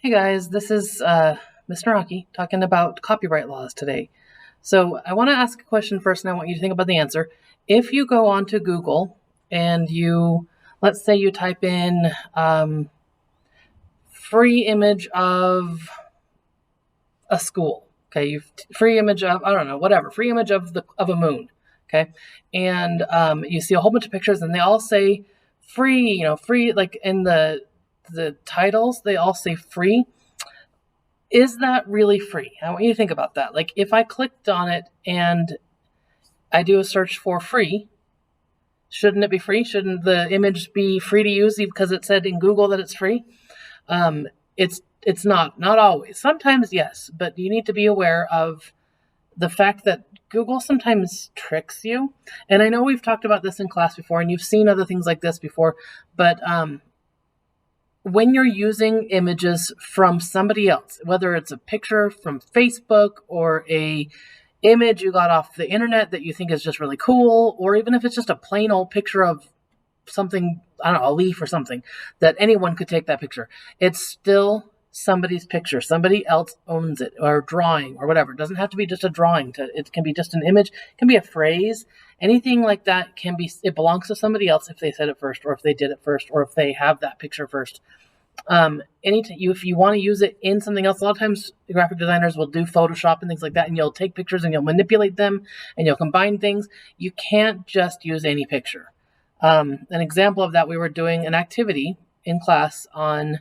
Hey guys, this is Mr. Naraki talking about copyright laws today. So I want to ask a question first, and I want you to think about the answer. If you go onto Google and let's say you type in free image of a school, okay, free image of I don't know, whatever, free image of a moon, okay, and you see a whole bunch of pictures, and they all say free, free, like in the titles, they all say free. Is that really free? I want you to think about that. Like if I clicked on it and I do a search for free, shouldn't it be free? Shouldn't the image be free to use because it said in Google that it's free? It's not always. Sometimes yes, but you need to be aware of the fact that Google sometimes tricks you. And I know we've talked about this in class before, and you've seen other things like this before, but when you're using images from somebody else, whether it's a picture from Facebook or a image you got off the internet that you think is just really cool, or even if it's just a plain old picture of something, I don't know, a leaf or something, that anyone could take that picture, it's still somebody's picture. Somebody else owns it, or drawing, or whatever. It doesn't have to be just a drawing. It can be just an image, it can be a phrase, anything like that it belongs to somebody else if they said it first, or if they did it first, or if they have that picture first. If you want to use it in something else, a lot of times graphic designers will do Photoshop and things like that, and you'll take pictures and you'll manipulate them and you'll combine things. You can't just use any picture. An example of that, we were doing an activity in class on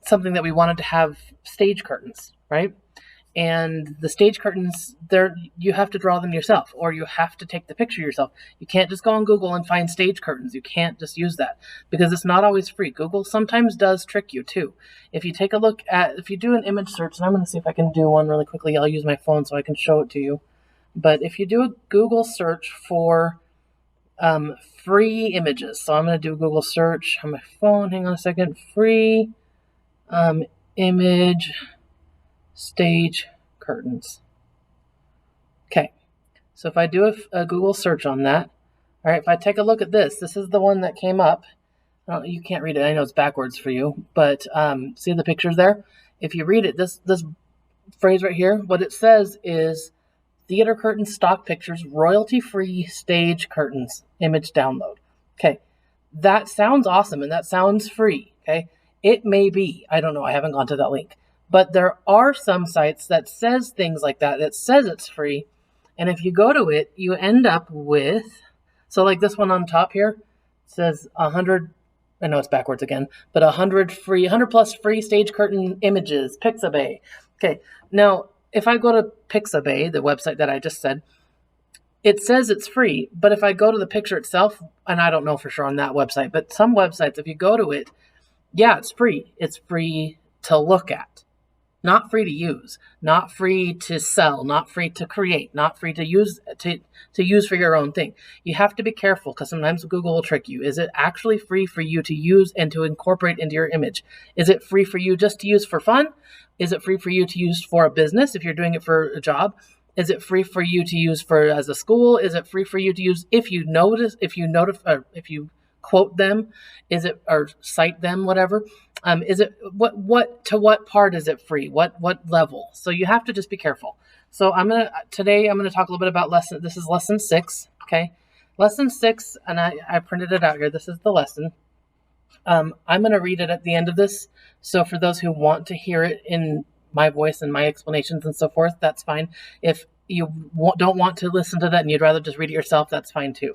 something that we wanted to have stage curtains, right? And the stage curtains, you have to draw them yourself, or you have to take the picture yourself. You can't just go on Google and find stage curtains. You can't just use that because it's not always free. Google sometimes does trick you too. If you take a look if you do an image search, and I'm going to see if I can do one really quickly. I'll use my phone so I can show it to you. But if you do a Google search for free images, so I'm going to do a Google search on my phone. Hang on a second. Free image stage curtains. Okay, so if I do a Google search on that, all right, if I take a look at this is the one that came up. You can't read it. I know it's backwards for you, but see the pictures there? If you read it, this phrase right here, what it says is theater curtain stock pictures, royalty-free stage curtains, image download. Okay, that sounds awesome, and that sounds free, okay? It may be. I don't know. I haven't gone to that link. But there are some sites that says things like that says it's free. And if you go to it, you end up with, so like this one on top here says 100, I know it's backwards again, but 100 plus free stage curtain images, Pixabay. Okay, now if I go to Pixabay, the website that I just said, it says it's free, but if I go to the picture itself, and I don't know for sure on that website, but some websites, if you go to it, yeah, it's free. It's free to look at. Not free to use, not free to sell, not free to create, not free to use for your own thing. You have to be careful because sometimes Google will trick you. Is it actually free for you to use and to incorporate into your image? Is it free for you just to use for fun? Is it free for you to use for a business if you're doing it for a job? Is it free for you to use as a school? Is it free for you to use if you quote them? Is it, or cite them, whatever? Is it what part is it free? What level? So you have to just be careful. So today I'm gonna talk a little bit about this is lesson 6. Okay, lesson 6, and I printed it out here. This is the lesson. I'm gonna read it at the end of this. So for those who want to hear it in my voice and my explanations and so forth, that's fine. If you don't want to listen to that and you'd rather just read it yourself, that's fine too.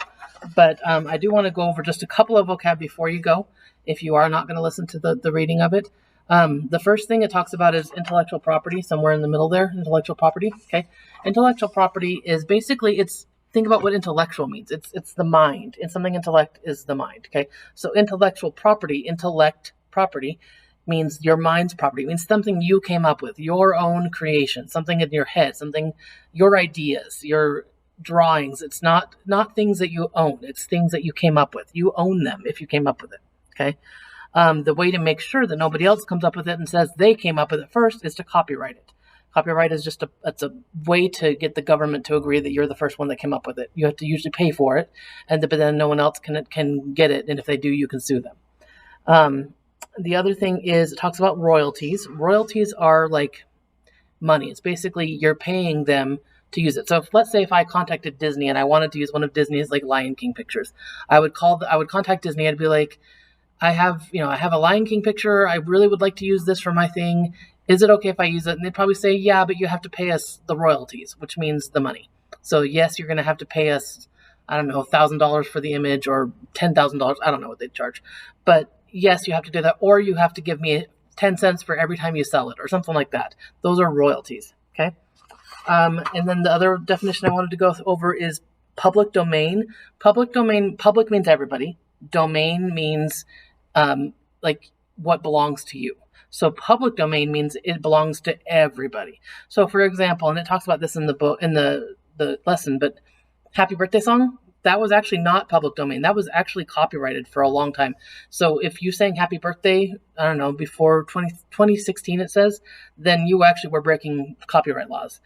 But I do want to go over just a couple of vocab before you go, if you are not going to listen to the reading of it. The first thing it talks about is intellectual property, somewhere in the middle there, intellectual property. Okay, intellectual property is basically, think about what intellectual means. It's the mind, and something intellect is the mind. Okay, so intellectual property, intellect property, means your mind's property. It means something you came up with, your own creation, something in your head, your ideas, your drawings. It's not things that you own. It's things that you came up with. You own them if you came up with it. Okay. The way to make sure that nobody else comes up with it and says they came up with it first is to copyright it. Copyright is it's a way to get the government to agree that you're the first one that came up with it. You have to usually pay for it, but then no one else can get it. And if they do, you can sue them. The other thing is it talks about royalties. Royalties are like money. It's basically you're paying them to use it. So let's say if I contacted Disney and I wanted to use one of Disney's like Lion King pictures, I would contact Disney. I'd be like, I have a Lion King picture. I really would like to use this for my thing. Is it okay if I use it? And they'd probably say, yeah, but you have to pay us the royalties, which means the money. So yes, you're going to have to pay us, I don't know, $1,000 for the image or $10,000. I don't know what they'd charge, but yes, you have to do that, or you have to give me 10 cents for every time you sell it or something like that. Those are royalties. Okay. And then the other definition I wanted to go over is public domain. Public means everybody. Domain means like what belongs to you. So public domain means it belongs to everybody. So for example, and it talks about this in the book, in the lesson, but Happy Birthday Song, that was actually not public domain. That was actually copyrighted for a long time. So if you sang Happy Birthday, I don't know, before 2016 it says, then you actually were breaking copyright laws.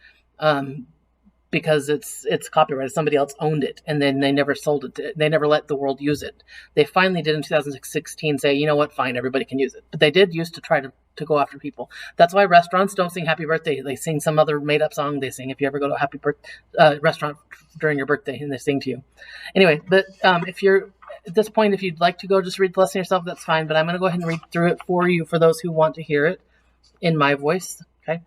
Because it's copyrighted. Somebody else owned it, and then they never sold it. They never let the world use it. They finally did in 2016 say, you know what, fine, everybody can use it. But they did used to try to go after people. That's why restaurants don't sing Happy Birthday. They sing some other made-up song. They sing if you ever go to a Happy Birthday restaurant during your birthday, and they sing to you. Anyway, but if you're at this point, if you'd like to go just read the lesson yourself, that's fine. But I'm going to go ahead and read through it for you for those who want to hear it in my voice. Okay.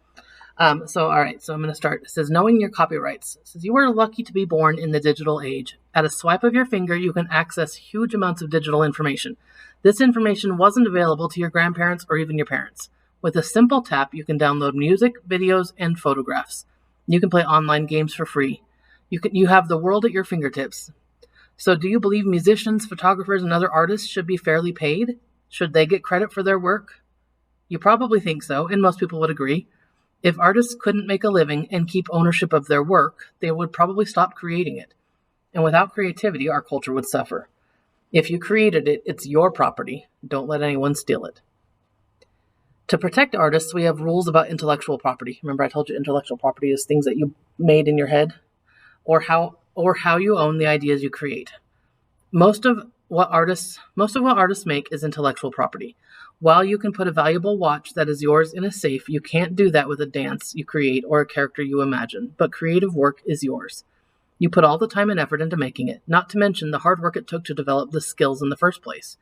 All right, so I'm going to start. It says, knowing your copyrights. It says, you are lucky to be born in the digital age. At a swipe of your finger, you can access huge amounts of digital information. This information wasn't available to your grandparents or even your parents. With a simple tap, you can download music, videos, and photographs. You can play online games for free. You have the world at your fingertips. So do you believe musicians, photographers, and other artists should be fairly paid? Should they get credit for their work? You probably think so, and most people would agree. If artists couldn't make a living and keep ownership of their work, they would probably stop creating it. And without creativity, our culture would suffer. If you created it, it's your property. Don't let anyone steal it. To protect artists, we have rules about intellectual property. Remember I told you intellectual property is things that you made in your head or how you own the ideas you create. Most of what artists make is intellectual property. While you can put a valuable watch that is yours in a safe, you can't do that with a dance you create or a character you imagine, but creative work is yours. You put all the time and effort into making it, not to mention the hard work it took to develop the skills in the first place.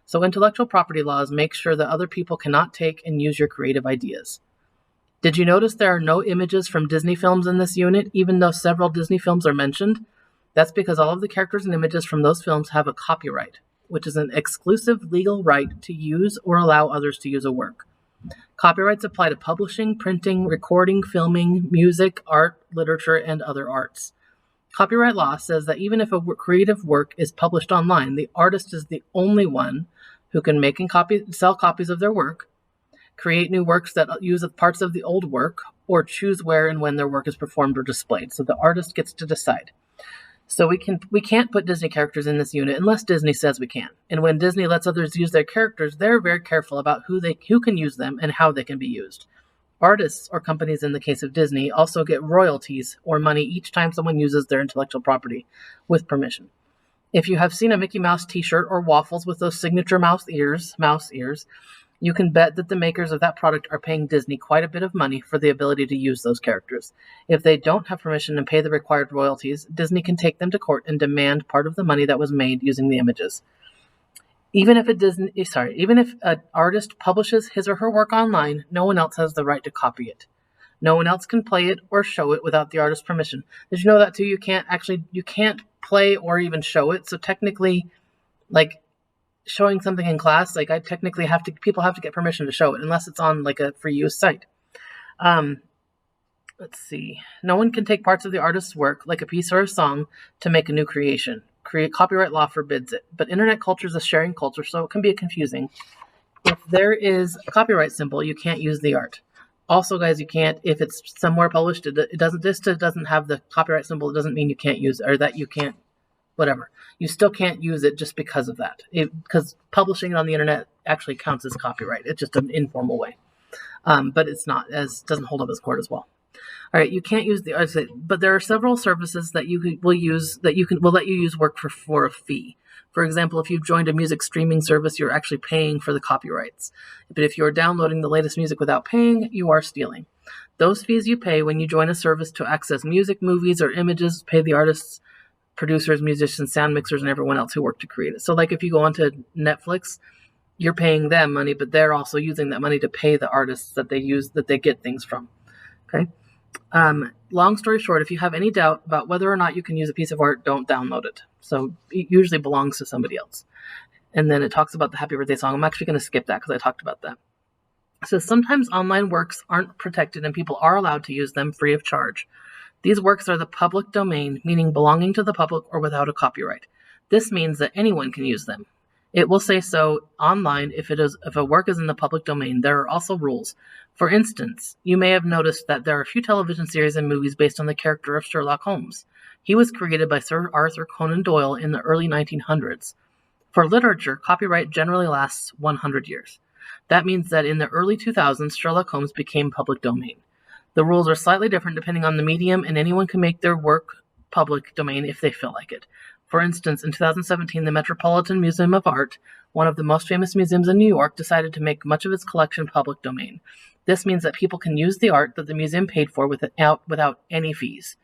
So intellectual property laws make sure that other people cannot take and use your creative ideas. Did you notice there are no images from Disney films in this unit, even though several Disney films are mentioned? That's because all of the characters and images from those films have a copyright, which is an exclusive legal right to use or allow others to use a work. Copyrights apply to publishing, printing, recording, filming, music, art, literature, and other arts. Copyright law says that even if a creative work is published online, the artist is the only one who can make and sell copies of their work, create new works that use parts of the old work, or choose where and when their work is performed or displayed. So the artist gets to decide. So we can't put Disney characters in this unit unless Disney says we can. And when Disney lets others use their characters, they're very careful about who can use them and how they can be used. Artists, or companies in the case of Disney, also get royalties or money each time someone uses their intellectual property with permission. If you have seen a Mickey Mouse t-shirt or waffles with those signature mouse ears, you can bet that the makers of that product are paying Disney quite a bit of money for the ability to use those characters. If they don't have permission and pay the required royalties, Disney can take them to court and demand part of the money that was made using the images. Even if an artist publishes his or her work online, no one else has the right to copy it. No one else can play it or show it without the artist's permission. Did you know that too? You can't play or even show it. So technically, like showing something in class, like people have to get permission to show it unless it's on like a free use site. Let's see. No one can take parts of the artist's work, like a piece or a song, to make a new creation. Copyright law forbids it, but internet culture is a sharing culture, so it can be confusing. If there is a copyright symbol, you can't use the art. Also, guys, you can't, if it's somewhere published, it doesn't have the copyright symbol, it doesn't mean you can't use it, or that you can't, whatever. You still can't use it just because of that. Because publishing it on the internet actually counts as copyright. It's just an informal way. But it's not, doesn't hold up as court as well. All right, you can't use but there are several services that will let you use work for a fee. For example, if you've joined a music streaming service, you're actually paying for the copyrights. But if you're downloading the latest music without paying, you are stealing. Those fees you pay when you join a service to access music, movies, or images pay the artists, producers, musicians, sound mixers, and everyone else who worked to create it. So like if you go onto Netflix, you're paying them money, but they're also using that money to pay the artists that they get things from. Okay. Long story short, if you have any doubt about whether or not you can use a piece of art, don't download it. So it usually belongs to somebody else. And then it talks about the happy birthday song. I'm actually going to skip that because I talked about that. So sometimes online works aren't protected and people are allowed to use them free of charge. These works are the public domain, meaning belonging to the public or without a copyright. This means that anyone can use them. It will say so online if a work is in the public domain. There are also rules. For instance, you may have noticed that there are a few television series and movies based on the character of Sherlock Holmes. He was created by Sir Arthur Conan Doyle in the early 1900s. For literature, copyright generally lasts 100 years. That means that in the early 2000s, Sherlock Holmes became public domain. The rules are slightly different depending on the medium, and anyone can make their work public domain if they feel like it. For instance, in 2017, the Metropolitan Museum of Art, one of the most famous museums in New York, decided to make much of its collection public domain. This means that people can use the art that the museum paid for without any fees.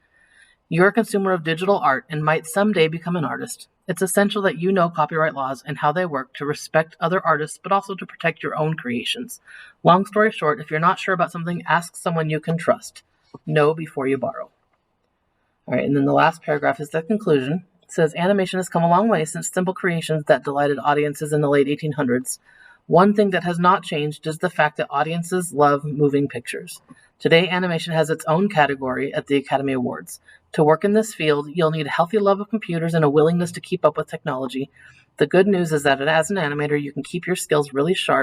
You're a consumer of digital art and might someday become an artist. It's essential that you know copyright laws and how they work to respect other artists, but also to protect your own creations. Long story short, if you're not sure about something, ask someone you can trust. Know before you borrow. All right, and then the last paragraph is the conclusion. It says, animation has come a long way since simple creations that delighted audiences in the late 1800s. One thing that has not changed is the fact that audiences love moving pictures. Today, animation has its own category at the Academy Awards. To work in this field, you'll need a healthy love of computers and a willingness to keep up with technology. The good news is that as an animator, you can keep your skills really sharp